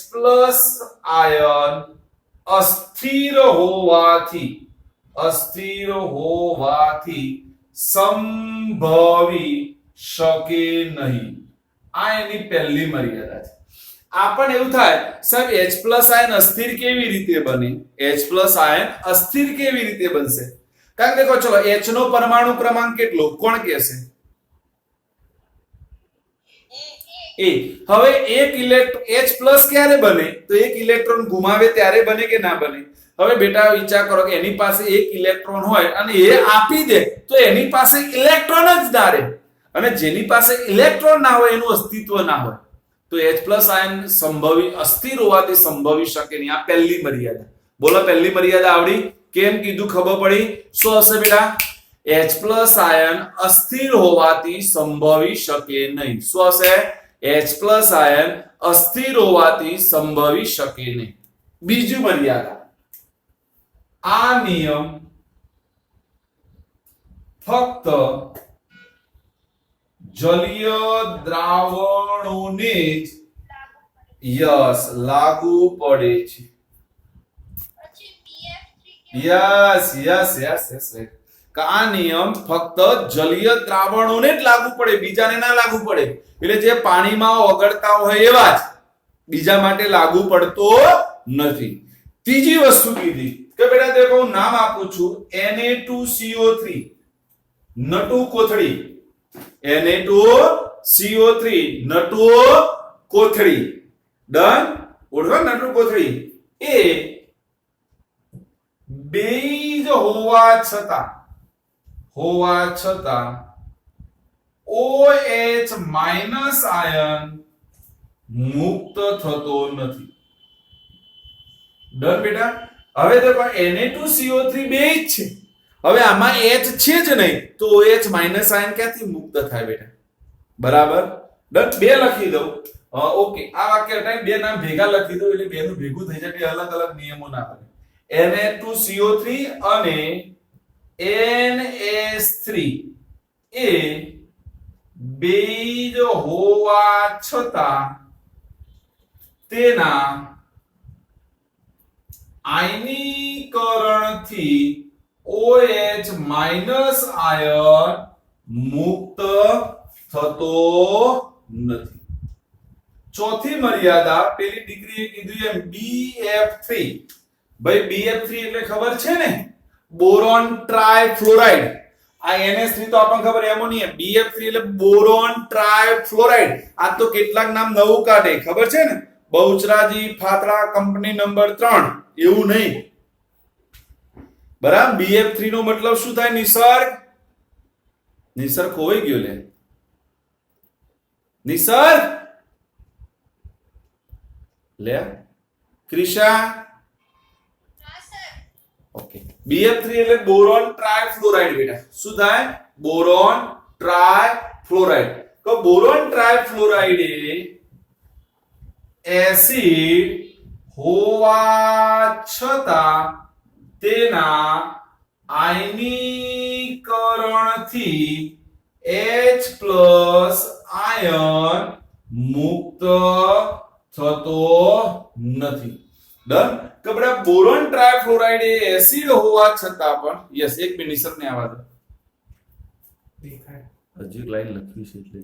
આયન અસ્થિર હોવાથી સંભવી શકે નહીં. આ એની પહેલી મર્યાદા છે. આપણને એવું થાય સાહેબ H+ આયન અસ્થિર કેવી રીતે બને? H+ આયન અસ્થિર કેવી રીતે બનશે? કારણ કે દેખો ચલો H નો પરમાણુ ક્રમાંક કેટલો કોણ કહેશે? A. હવે એક ઇલેક્ટ્રોન H+ ક્યારે બને? તો એક ઇલેક્ટ્રોન ગુમાવે ત્યારે બને કે ના બને? હવે બેટા વિચાર કરો કે એની પાસે એક ઇલેક્ટ્રોન હોય અને એ આપી દે તો એની પાસે ઇલેક્ટ્રોન જ ના રહે, અને જેની પાસે ઇલેક્ટ્રોન ના હોય એનું અસ્તિત્વ ના હોય. તો H+ આયન સંભવી અસ્થિર હોવાથી સંભવી શકે નહીં. આ પહેલી મર્યાદા. બોલો પહેલી મર્યાદા આવડી? કેમ કીધું ખબર પડી? શું હશે બેટા? H+ આયન અસ્થિર હોવાથી સંભવી શકે નહીં. શું હશે? H+ આયન અસ્થિર હોવાથી સંભવી શકે નહીં. બીજી મર્યાદા, આ નિયમ ફક્ત જલીય દ્રાવણોને જ લાગુ પડે છે. પછી BF3 યસ રાઈટ. આ નિયમ ફક્ત જલીય દ્રાવણોને જ લાગુ પડે, બીજાને ના લાગુ પડે. એટલે જે પાણીમાં ઓગળતા હોય એવા જ, બીજા માટે લાગુ પડતો નથી. ત્રીજી વસ્તુ કીધી કે બેટા દેખો હું નામ આપું છું Na2CO3 નટુ કોથળી. Na2CO3 નટુ કોથળી. ડન. ઓળખો નટુ કોથળી એ બેઝ હોવા છતાં OH આયન મુક્ત થતો નથી. ડન બેટા. હવે દેખો Na2CO3 બેઝ છે, હવે આમાં H છે જ નહીં તો OH આયન ક્યાંથી મુક્ત થાય બેટા? બરાબર. ડન. બે લખી દઉં. ઓકે, આ વાક્ય હટાવી બે નામ ભેગા લખી દઉં એટલે બેનું ભેગું થઈ જાય, એટલે અલગ અલગ નિયમો ના બને. Na2CO3 અને NH3 એ બેઝ હોવા છતાં તેના આયનીકરણથી OH આયન મુક્ત થતો નથી. ચોથી મર્યાદા પેલી ડિગ્રીએ કીધું એમ BF3. ભાઈ BF3 એટલે ખબર છે ને, બોરોન ટ્રાયફ્લોરાઇડ. આ NH3 તો આપણને ખબર એમોનિયમ. BF3 એટલે બોરોન ટ્રાયફ્લોરાઇડ. આ તો કેટલાક નામ નવું કાઢે ખબર છે ને, બહુચરાજી ફાતરા કંપની નંબર 3 એવું નહીં. બરાબર. BF3 નો મતલબ શું થાય? નિસર્ગ ખોવાઈ ગયો લે. નિસર્ગ લે. ક્રિશા. હા સર. ઓકે. BF3 એટલે બોરોન ટ્રાયફ્લોરાઇડ બેટા. શું થાય? બોરોન ટ્રાયફ્લોરાઇડ. તો બોરોન ટ્રાયફ્લોરાઇડ એ એસિડ હોવા છતાં તેના આયનીકરણથી H+ આયન મુક્ત થતો નથી. ડન. કે બેટા બોરોન ટ્રાયફ્લોરાઇડ એ એસિડ હોવા છતાં પણ યસ એક મિનિટ નિસર્ગને આવા દો. દેખાય હજી એક લાઈન લખી છે એટલે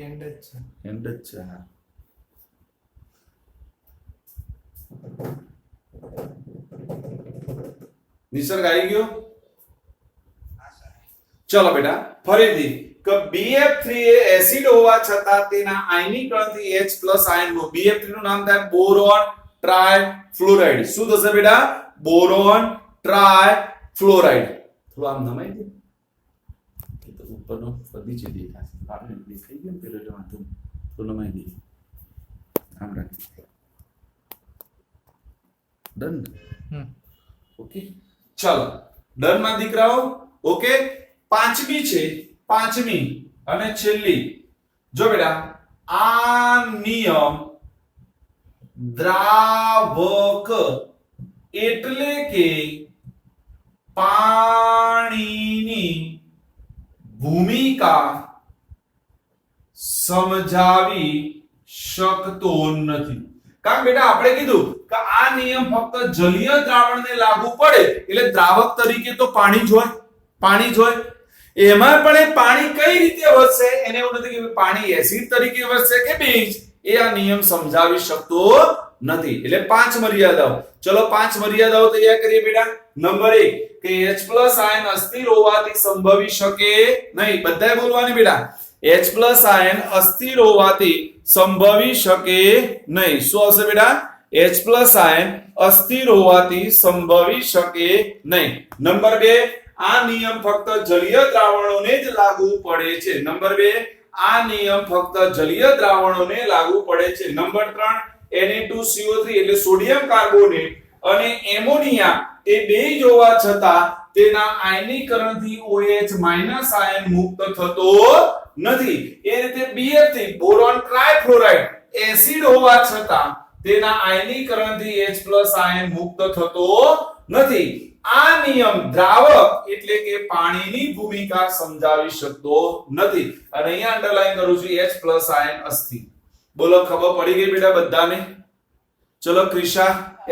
એન્ડ જ છે. એન્ડ જ છે. હા. નિસર્ગ આવી ગયો? ચલો બેટા ફરીથી કે BF3 એ એસિડ હોવા છતાં તેના આયનીકરણથી H+ આયનનું BF3 નું નામ થાય બોરોન ટ્રાયફ્લોરાઇડ. શું થશે બેટા? બોરોન ટ્રાયફ્લોરાઇડ. થોડું આમ નમાઈ દે કે તો ઉપરનો પદી છે દેખાશે. આપણે દેખાઈ ગયું પેલો જો વાંધો તો નમાઈ દે. આમ રાખી. ડન. ઓકે ચલો ડન માં દીકરાઓ. ઓકે પાંચમી અને છેલ્લી. જો બેટા આ નિયમ દ્રાવક એટલે કે પાણીની ભૂમિકા સમજાવી શકતો નથી. કારણ બેટા આપણે કીધું કે આ નિયમ ફક્ત જલીય દ્રાવણને લાગુ પડે, એટલે દ્રાવક તરીકે તો પાણી જ હોય. એમાં પણ એ પાણી કઈ રીતે વધશે એને એવું નથી કે પાણી એસિડ તરીકે વધશે કે બેઝ. એ આ નિયમ સમજાવી શકતો નથી. એટલે 5 મર્યાદાઓ. ચલો 5 મર્યાદાઓ તૈયાર કરીએ બેટા. નંબર 1 કે H+ આયન અસ્થિર હોવાથી સંભવી શકે નહીં. બધાએ બોલવાની બેટા. H+ આયન અસ્થિર હોવાથી સંભવી શકે નહીં. શું આવશે બેટા? H+ આયન અસ્થિર હોવાથી સંભવી શકે નહીં. નંબર 2 આ નિયમ ફક્ત જલીય દ્રાવણોને જ લાગુ પડે છે. નંબર 2 આ નિયમ ફક્ત જલીય દ્રાવણોને લાગુ પડે છે. નંબર 3 Na2CO3 એટલે સોડિયમ કાર્બોનેટ અને એમોનિયા એ બેઝ હોવા છતાં તેના આયનીકરણથી OH- આયન મુક્ત થતો નથી. એ રીતે BF થી બોરોન ટ્રાઇફ્લોરાઇડ એસિડ હોવા છતાં તેના આયનીકરણથી H+ આયન મુક્ત થતો નથી. આ નિયમ દ્રાવક એટલે કે પાણીની ભૂમિકા સમજાવી શકતો નથી. અને અહીંયા અંડરલાઈન કરું છું H+ આયન અસ્થિર. બોલો ખબર પડી ગઈ બેટા બધાને? ચલો ક્રિશા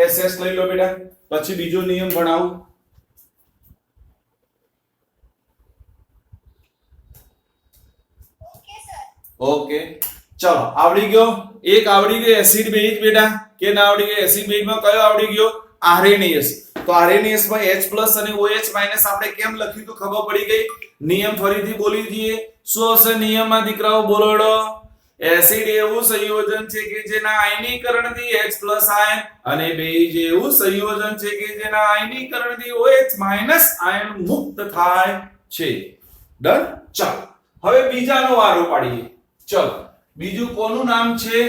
SS લઈ લો બેટા. પછી બીજો નિયમ ભણાવું. Okay sir. ઓકે ચલો આવડી ગયો. એક આવડી ગયો એસિડ બેઝ બેટા. કે ના આવડી ગયો? એસિડ બેઝમાં કયો આવડી ગયો? આરએનએસ. તો આરએનએસ માં H+ અને OH- આપણે કેમ લખ્યું તો ખબર પડી ગઈ. નિયમ ફરીથી બોલી દઈએ. શું હશે નિયમમાં દીકરાઓ? બોલોડો. એસિડ એવું સંયોજન છે કે જેના આયનીકરણથી H+ આયન અને બેઝ એવું સંયોજન છે કે જેના આયનીકરણથી OH- આયન મુક્ત થાય છે. ડન. ચાલો હવે બીજાનો વારો પાડીએ. ચલો બીજું કોનું નામ છે?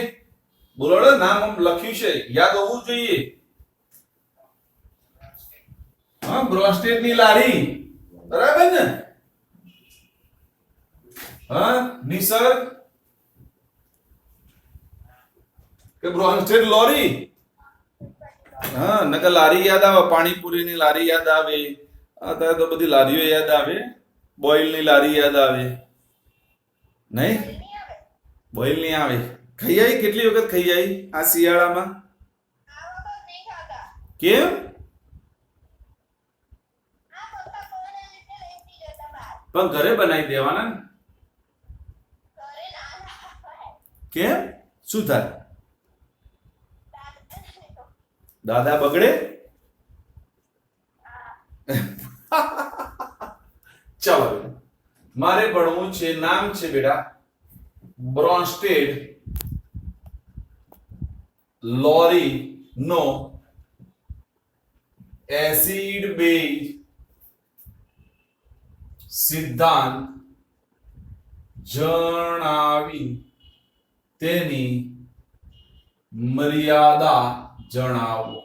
બોલોડો. નામ લખ્યું છે, યાદ હોવું જોઈએ. હા, બ્રોન્સ્ટેડ ની લારી. બરાબર ને? હા નિસર્ગ કે બ્રોન્સ્ટેડ લોરી? હા નકર લારી યાદ આવે. પાણીપુરી ની લારી યાદ આવે. અત્યારે તો બધી લારીઓ યાદ આવે. બોઇલ ની લારી યાદ આવે. નહીં નહીં આવે. બોઇલ ની આવે. ખાઈ આવી? કેટલી વખત ખાઈ આવી આ શિયાળામાં? આ વખત નહીં ખાતા. કેમ? આ પપ્પા કોને લીધે લઈ જતા બહાર. પણ ઘરે બનાવી દેવાના ને. ઘરે ના લાવાય. કેમ? શું થાય? દાદા દાદા બગડે? ચાલો મારે ભણવું છે. નામ છે બેટા બ્રોન્સ્ટેડ લોરી નો એસિડ બેઝ સિદ્ધાંત જણાવી તેની મર્યાદા જણાવો.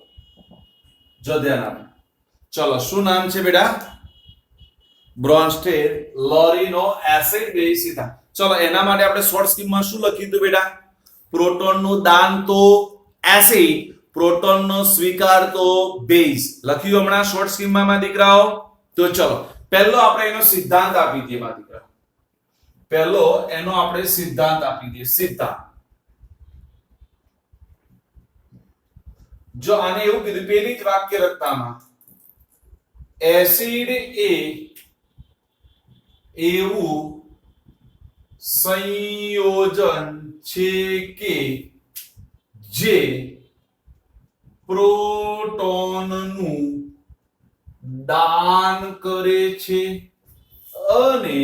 જો ધ્યાન આપો. ચલો શું નામ છે બેટા? બ્રોન્સ્ટેડ લોરીનો એસિડ બેઝ સિદ્ધાંત. ચલો એના માટે આપણે શોર્ટ સ્કીમમાં શું લખ્યું હતું બેટા? પ્રોટોનનું દાન તો એસિડ, પ્રોટોનનો સ્વીકાર તો બેઝ લખ્યું હમણાં શોર્ટ સ્કીમમાં દીકરાઓ. તો ચલો પહેલો આપણે એનો સિદ્ધાંત આપી દઈએ માં દીકરાઓ. પહેલો એનો આપણે સિદ્ધાંત આપી દઈએ. સિદ્ધાંત જો આને એવું કીધું પેલી જ વાક્ય રચનામાં એસિડ એ એવું સંયોજન છે કે જે પ્રોટોનનું દાન કરે છે અને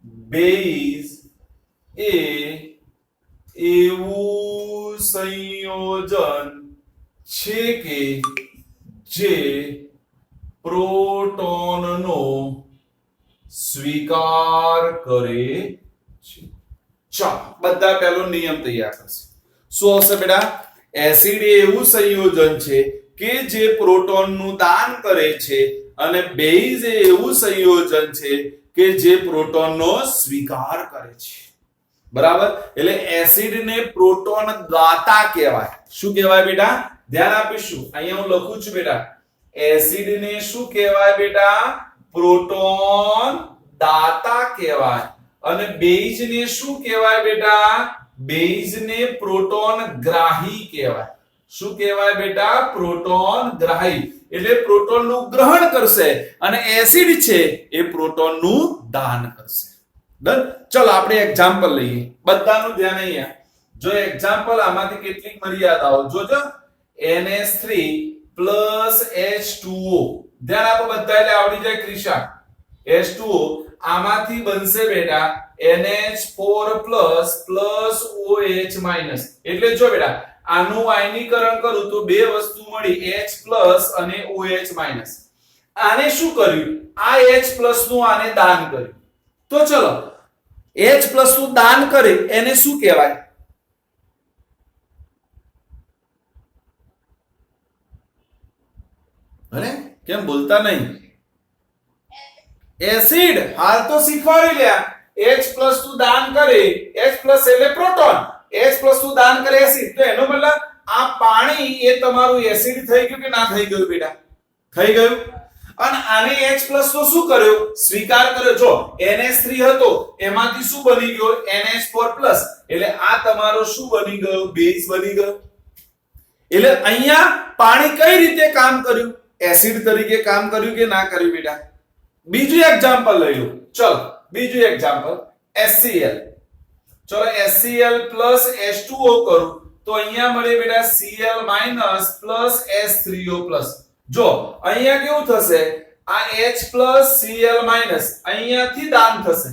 બેઝ એ એવું સંયોજન છે કે જે પ્રોટોનનો સ્વીકાર કરે છે. ચાલો બધા પહેલો નિયમ તૈયાર કરશે. શું આવશે બેટા? એસિડ એવું સંયોજન છે કે જે પ્રોટોનનું દાન કરે છે અને બેઝ એવું સંયોજન છે કે જે પ્રોટોનનો સ્વીકાર કરે છે. બરાબર? એટલે એસિડ ને પ્રોટોન દાતા કહેવાય. શું કહેવાય બેટા? ધ્યાન આપીશું. અહીંયા હું લખું છું બેટા. એસિડ ને શું કહેવાય બેટા? પ્રોટોન દાતા કહેવાય. અને બેઝ ને શું કહેવાય બેટા? બેઝ ને પ્રોટોન ગ્રાહી કહેવાય. શું કહેવાય બેટા? પ્રોટોન ગ્રાહી. એટલે પ્રોટોનનું ગ્રહણ કરશે અને એસિડ છે એ પ્રોટોનનું દાન કરશે. ડન. ચલો આપણે એક્ઝામ્પલ લઈએ, બધાનું ધ્યાન અહીંયા. જો એક્ઝામ્પલ આમાંથી કેટલીક મર્યાદાઓ જોજો. NH3 H2O, ધ્યાન આપો બધા, એટલે આવડી જાય ક્રિશા. H2O આમાંથી બનશે બેટા NH4 OH એટલે જો બેટા આનું આયનીકરણ કરું તો બે વસ્તુ મળી, H અને OH. આને શું કર્યું? આ H નું આને દાન કર્યું. તો ચલો H નું દાન કરે એને શું કહેવાય? અરે કેમ બોલતા નહીં? એસિડ. હાલ તો શીખવાડી લ્યા. H નું દાન કરે, H એટલે પ્રોટોન, H નું દાન કરે એસિડ, તો એનો મતલબ આ પાણી એ તમારું એસિડ થઈ ગયું કે ના થઈ ગયું બેટા? થઈ ગયું. અને આને H તો શું કર્યો? સ્વીકાર કર્યો. જો NH3 હતો એમાંથી શું બની ગયો? NH4 એટલે આ તમારો શું બની ગયો? બેઝ બની ગયો. એટલે અહીંયા પાણી કઈ રીતે કામ કર્યું? એસિડ તરીકે કામ કર્યું કે ના કર્યું બેટા? બીજું એક્ઝામ્પલ લઈ લો. ચલો બીજું એક્ઝામ્પલ HCl. ચલો HCl H2O કરું તો અહીંયા મળે બેટા Cl H3O. જો અહીંયા કેવું થશે? આ H Cl અહીંયાથી દાન થશે.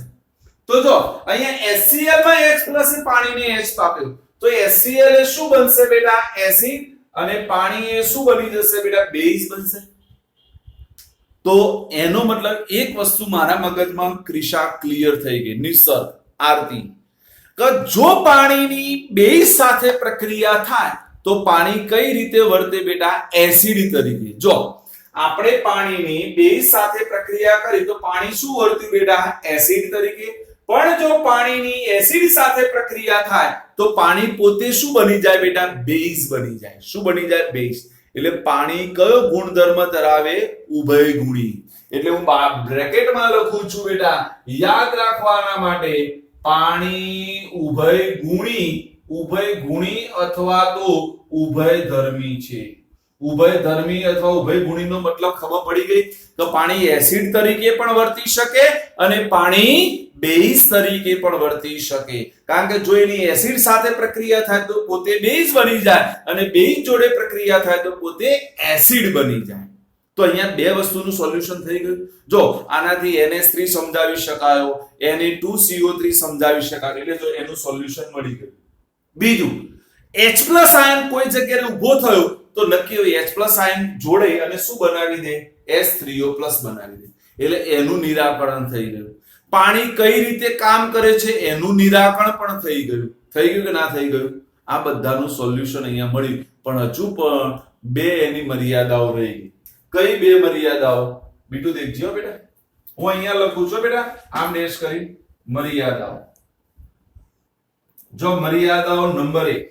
તો જો અહીંયા HCl માં H એ પાણીને H આપ્યો, તો HCl એ શું બનશે બેટા? એસિડ. અને પાણી એ શું બની જશે બેટા? બેઝ બનશે. તો એનો મતલબ એક વસ્તુ મારા મગજમાં ક્રિશા ક્લિયર થઈ ગઈ. નિસર્ગ, આરતી, કે જો પાણીની બેઝ સાથે પ્રક્રિયા થાય તો પાણી કઈ રીતે વર્તે બેટા? એસિડ તરીકે. જો આપણે પાણીની બેઝ સાથે પ્રક્રિયા કરી તો પાણી શું વર્ત્યું બેટા? એસિડ તરીકે. પણ જો પાણીની એસિડ સાથે પ્રક્રિયા થાય તો પાણી પોતે શું બની જાય બેટા? બેઝ બની જાય. શું બની જાય? બેઝ. એટલે પાણી કયો ગુણધર્મ ધરાવે? ઉભયગુણી. એટલે હું બ્રેકેટમાં લખું છું બેટા, યાદ રાખવાના માટે, પાણી ઉભયગુણી અથવા તો ઉભયધર્મી છે. ઉભયધર્મી અથવા ઉભયગુણીનો મતલબ ખબર પડી ગઈ? તો પાણી એસિડ તરીકે પણ વર્તી શકે અને પાણી બેઝ તરીકે પણ વર્તી શકે. કારણ કે જો એની એસિડ સાથે પ્રક્રિયા થાય તો પોતે બેઝ બની જાય અને બેઝ જોડે પ્રક્રિયા થાય તો પોતે એસિડ બની જાય. તો અહીંયા બે વસ્તુનું સોલ્યુશન થઈ ગયું. જો આનાથી NH3 સમજાવી શકાયો, Na2CO3 સમજાવી શકાય, એટલે જો એનું સોલ્યુશન મળી ગયું. બીજું, H+ આયન કોઈ જગ્યાએ ઊભો થયો તો નક્કી હોય H+ આયન જોડે અને શું બનાવી દે? H3O+ બનાવી દે. એટલે એનું નિરાકરણ થઈ ગયું. પાણી કઈ રીતે કામ કરે છે એનું નિરાકરણ પણ થઈ ગયું. થઈ ગયું કે ના થઈ ગયું? આ બધાનું સોલ્યુશન અહીંયા મળ્યું. પણ હજુ પણ બે એની મર્યાદાઓ રહી ગઈ. કઈ બે મર્યાદાઓ? બીટુ દેખજો બેટા, હું અહીંયા લખું છું બેટા, આમ ડેશ કરી મર્યાદાઓ. જો મર્યાદાઓ નંબર 1,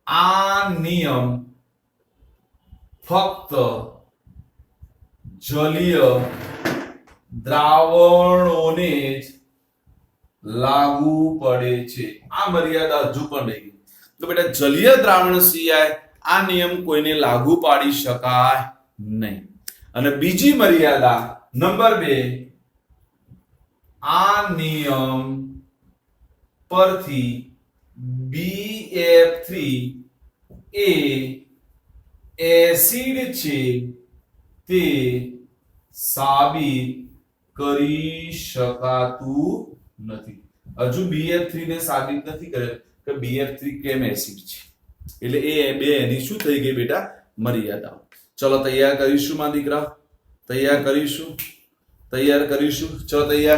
આ નિયમ ફક્ત જલીય દ્રાવણોને જ લાગુ પડે છે. આ મર્યાદા હજુ પણ રહી ગઈ. તો બેટા જલીય દ્રાવણ સિવાય આ નિયમ કોઈને લાગુ પાડી શકાય નહીં. અને બીજી મર્યાદા નંબર 2, આ નિયમ પરથી BF3 એ એસિડ છે તે સાબિત કરી શકાતું નથી. હજુ BF3 ને સાબિત નથી કરે કે BF3 કેમ એસિડ છે. એટલે એ બે એની શું થઈ ગઈ બેટા? મર્યાદાઓ. ચલો તૈયાર કરીશું માં દીકરા, તૈયાર કરીશું. ચલો તૈયાર